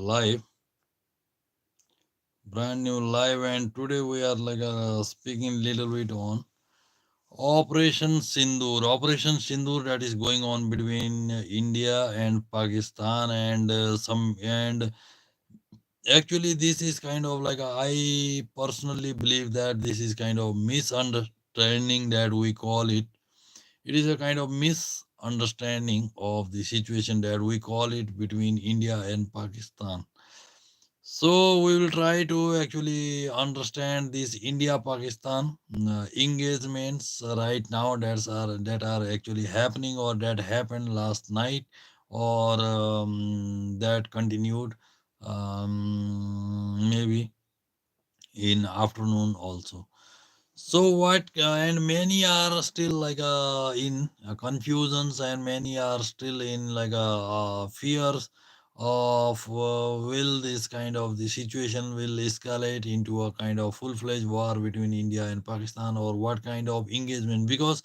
live, brand new live, and today we are speaking little bit on Operation Sindoor. Operation Sindoor that is going on between India and Pakistan, and some and actually this is kind of I personally believe that this is kind of misunderstanding that we call it. It is a kind of misunderstanding of the situation that we call it between India and Pakistan. So we will try to actually understand this India-Pakistan engagements right now that are actually happening or that happened last night or that continued maybe in afternoon also. So what and many are still in confusions, and many are still in fears of will this kind of the situation will escalate into a kind of full-fledged war between India and Pakistan, or what kind of engagement, because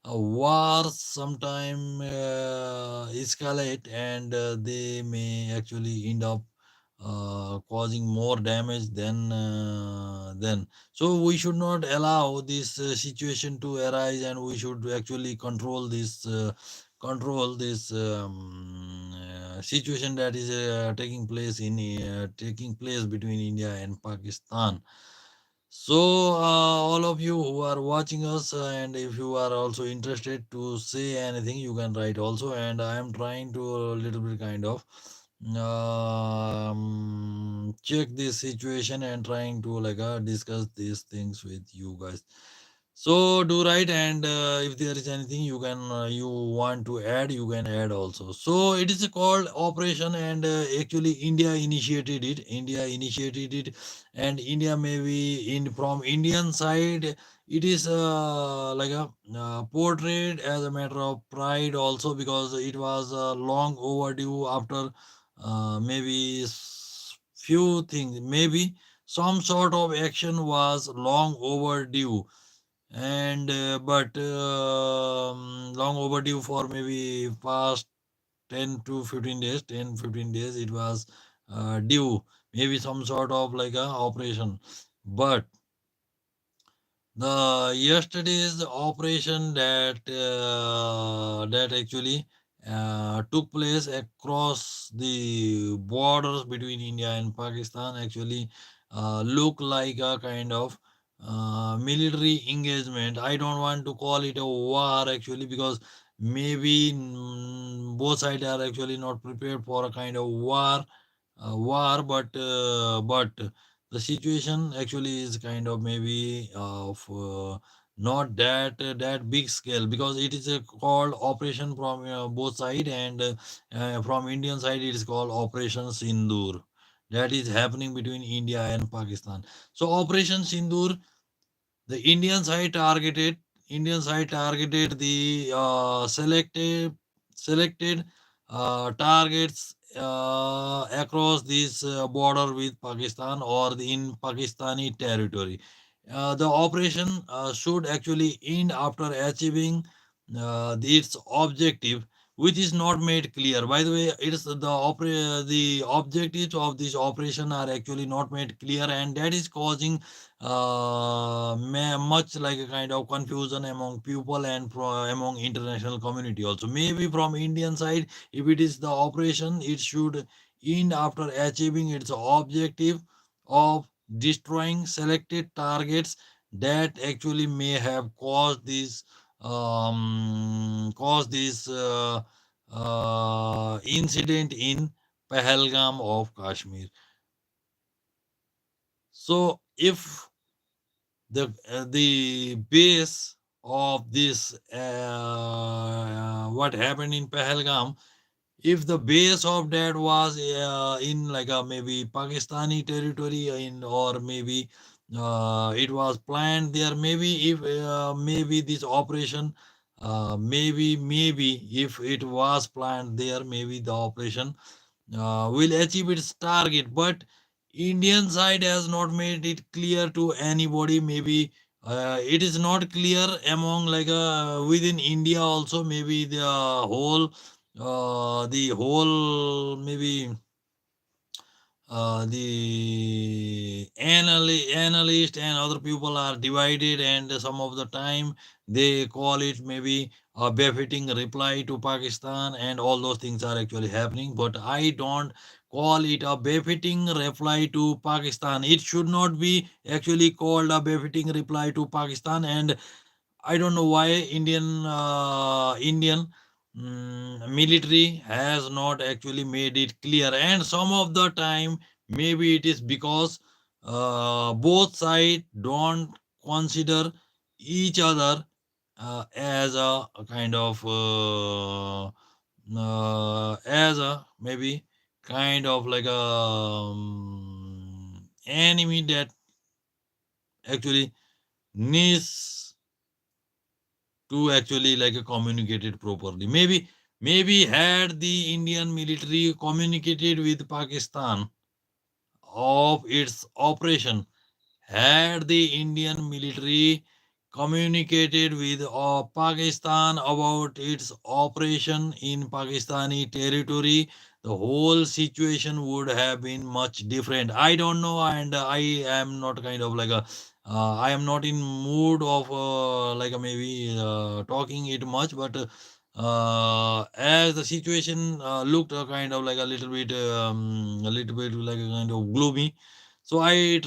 wars sometime escalate, and they may actually end up causing more damage than. So we should not allow this situation to arise, and we should actually control this situation that is taking place between India and Pakistan. So, all of you who are watching us, and if you are also interested to say anything, you can write also. And I am trying to a little bit kind of check this situation and trying to discuss these things with you guys. So do write, and if there is anything you want to add, you can add also. So it is called operation, and actually India initiated it, and India maybe in from Indian side, it is portrayed as a matter of pride also, because it was long overdue after few things, maybe some sort of action was long overdue, and but long overdue for maybe past 10 to 15 days it was due, maybe some sort of like a operation. But the yesterday's operation that actually took place across the borders between India and Pakistan actually look like a kind of military engagement. I don't want to call it a war actually, because maybe both sides are actually not prepared for a kind of war, but the situation actually is kind of maybe of not that big scale, because it is called operation from both side, and from Indian side it is called Operation Sindoor, that is happening between India and Pakistan. So Operation Sindoor, the Indian side targeted the selected targets across this border with Pakistan, or in Pakistani territory. The operation should actually end after achieving its objective, which is not made clear. By the way, it is the objectives of this operation are actually not made clear, and that is causing much like a kind of confusion among people and among international community also. Maybe from Indian side, if it is the operation, it should end after achieving its objective of destroying selected targets that actually may have caused this incident in Pahalgam of Kashmir. So if the base of this what happened in Pahalgam, if the base of that was in like a maybe Pakistani territory, in or maybe it was planned there, maybe if maybe this operation maybe if it was planned there, maybe the operation will achieve its target. But Indian side has not made it clear to anybody. Maybe it is not clear among within India also. Maybe the whole maybe the analyst and other people are divided, and some of the time they call it maybe a befitting reply to Pakistan, and all those things are actually happening. But I don't call it a befitting reply to Pakistan. It should not be actually called a befitting reply to Pakistan. And I don't know why Indian military has not actually made it clear. And some of the time, maybe it is because both sides don't consider each other as a kind of as a maybe kind of like a enemy that actually needs to actually like communicate it properly. Maybe had the Indian military communicated with Pakistan of its operation, had the Indian military communicated with Pakistan about its operation in Pakistani territory, the whole situation would have been much different. I don't know, and I am not kind of like a I am not in mood of like maybe talking it much, but as the situation looked kind of like a little bit like a kind of gloomy, so I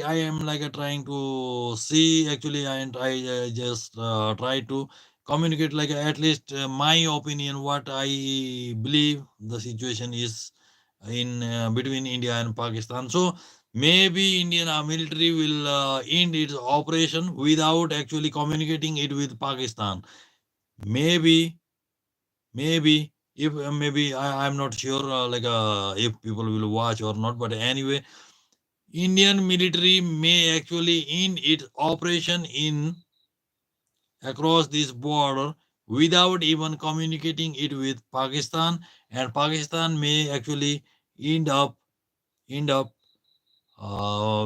am like trying to see actually, and I just try to communicate like at least my opinion, what I believe the situation is in between India and Pakistan. So maybe Indian military will end its operation without actually communicating it with Pakistan. Maybe, maybe if maybe I'm not sure if people will watch or not, but anyway, Indian military may actually end its operation in across this border without even communicating it with Pakistan, and Pakistan may actually end up end up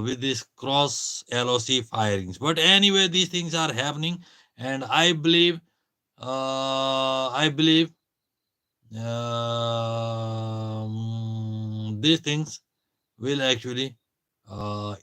with this cross LOC firings. But anyway, these things are happening, and I believe these things will actually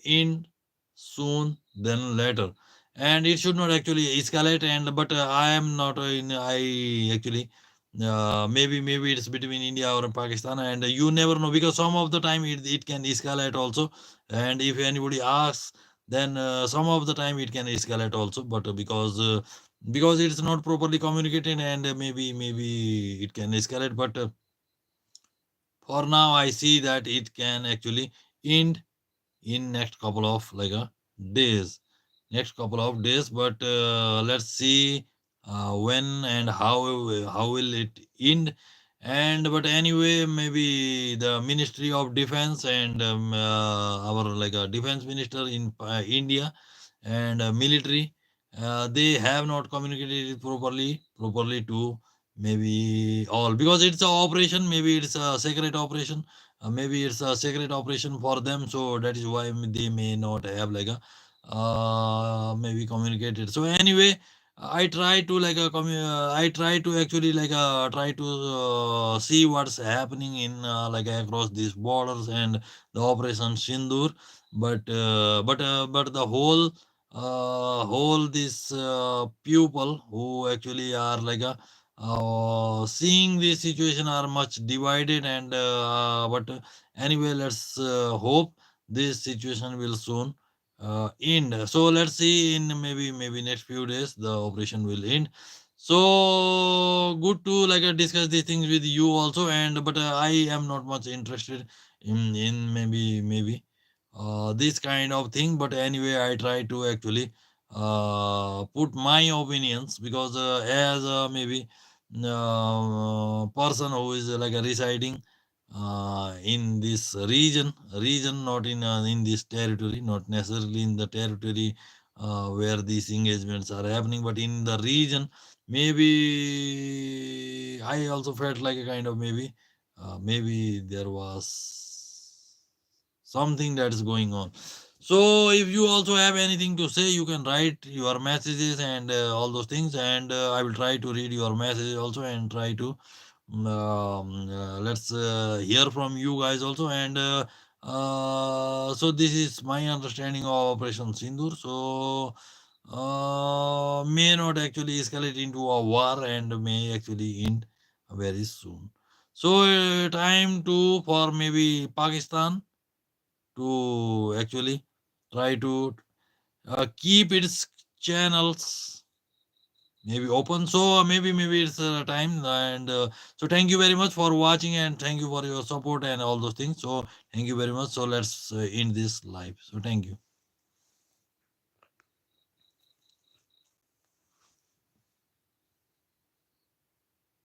end soon than later, and it should not actually escalate. And but I am not in I actually maybe it's between India or Pakistan, and you never know, because some of the time it can escalate also. And if anybody asks, then some of the time it can escalate also, but because it's not properly communicated, and maybe it can escalate. But for now I see that it can actually end in next couple of days, but let's see when and how will it end. And but anyway, maybe the Ministry of Defense and our defense minister in India and military, they have not communicated it properly to maybe all, because it's a operation, maybe it's a secret operation, maybe it's a secret operation for them, so that is why they may not have maybe communicated. So anyway, I try to I try to actually try to see what's happening in across these borders and the operation Sindoor. But the whole this people who actually are seeing this situation are much divided, and but anyway, let's hope this situation will soon end. So let's see, in maybe next few days the operation will end. So good to discuss these things with you also. And but I am not much interested in maybe this kind of thing. But anyway, I try to actually put my opinions, because as maybe person who is residing in this region, not in this territory, not necessarily in the territory where these engagements are happening, but in the region. Maybe I also felt like a kind of maybe there was something that is going on. So if you also have anything to say, you can write your messages and all those things, and I will try to read your messages also, and try to let's hear from you guys also. And So this is my understanding of Operation Sindoor. So may not actually escalate into a war and may actually end very soon. So time to for maybe Pakistan to actually try to keep its channels maybe open. So maybe it's time. And so thank you very much for watching, and thank you for your support and all those things. So thank you very much. So let's end this live. So thank you.